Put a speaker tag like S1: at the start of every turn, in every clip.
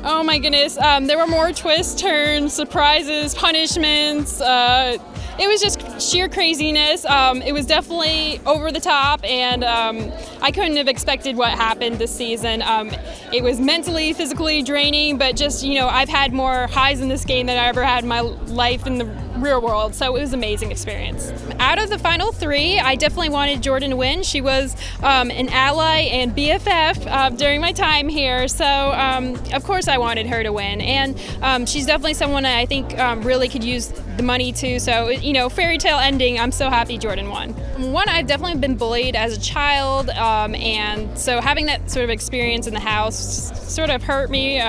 S1: Oh my goodness, there were more twists, turns, surprises, punishments. It was just sheer craziness. It was definitely over the top, and I couldn't have expected what happened this season. It was mentally, physically draining, but just, I've had more highs in this game than I ever had in my life in the real world, so it was an amazing experience. Out of the final three, I definitely wanted Jordan to win. She was an ally and BFF during my time here, so of course I wanted her to win. And she's definitely someone I think really could use the money too, so, fairy tale ending, I'm so happy Jordan won. One, I've definitely been bullied as a child, and so having that sort of experience in the house sort of hurt me,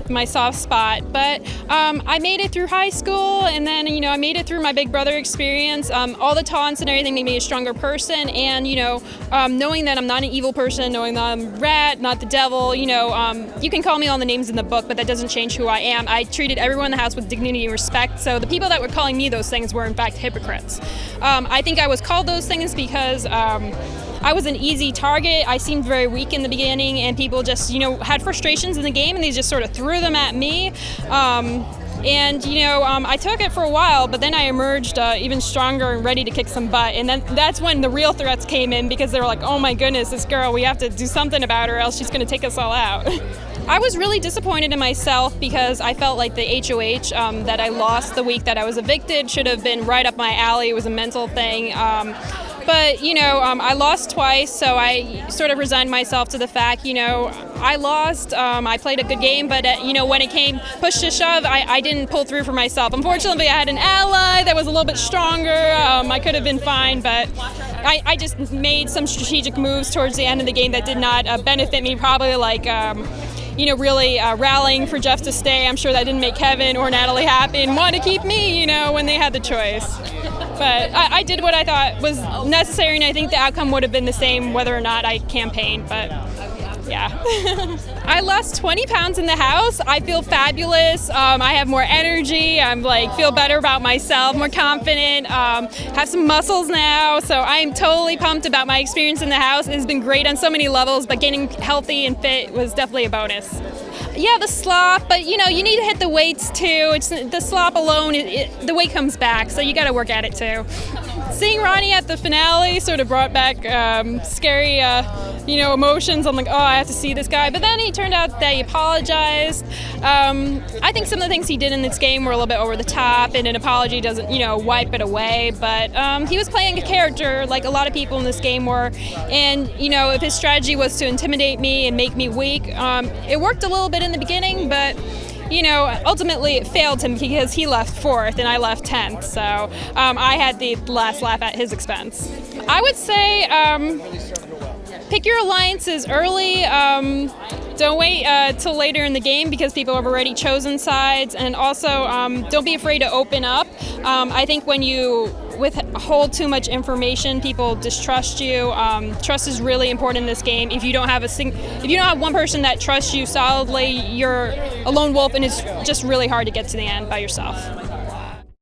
S1: my soft spot, but I made it through high school, and then, I made it through my big brother experience. All the taunts and everything made me a stronger person, and, knowing that I'm not an evil person, knowing that I'm Rat, not the devil, you can call me all the names in the book, but that doesn't change who I am. I treated everyone in the house with dignity and respect, so the people that were calling me those things were in fact hypocrites. I think I was called those things because I was an easy target. I seemed very weak in the beginning, and people just, had frustrations in the game, and they just sort of threw them at me. I took it for a while, but then I emerged even stronger and ready to kick some butt. And then that's when the real threats came in, because they were like, oh my goodness, this girl, we have to do something about her, else she's going to take us all out. I was really disappointed in myself because I felt like the HOH that I lost the week that I was evicted should have been right up my alley. It was a mental thing. But, I lost twice, so I sort of resigned myself to the fact, I lost. I played a good game, but, when it came push to shove, I didn't pull through for myself. Unfortunately, I had an ally that was a little bit stronger. I could have been fine, but I just made some strategic moves towards the end of the game that did not benefit me, probably like really rallying for Jeff to stay. I'm sure that didn't make Kevin or Natalie happy and wanted to keep me, when they had the choice. But I did what I thought was necessary, and I think the outcome would have been the same whether or not I campaigned, but yeah. I lost 20 pounds in the house. I feel fabulous. I have more energy. I'm feel better about myself, more confident, have some muscles now. So I'm totally pumped about my experience in the house. It has been great on so many levels, but getting healthy and fit was definitely a bonus. Yeah, the slop, but you need to hit the weights too. It's the slop alone, the weight comes back, so you got to work at it too. Seeing Ronnie at the finale sort of brought back scary, emotions. I'm like, oh, I have to see this guy. But then he turned out that he apologized. I think some of the things he did in this game were a little bit over the top, and an apology doesn't, wipe it away. But he was playing a character like a lot of people in this game were. And, if his strategy was to intimidate me and make me weak, it worked a little bit in the beginning, but ultimately it failed him because he left 4th and I left 10th, so I had the last laugh at his expense. I would say pick your alliances early. Don't wait till later in the game because people have already chosen sides, and also don't be afraid to open up. I think when you withhold too much information, people distrust you. Trust is really important in this game. If you don't have one person that trusts you solidly, you're a lone wolf, and it's just really hard to get to the end by yourself.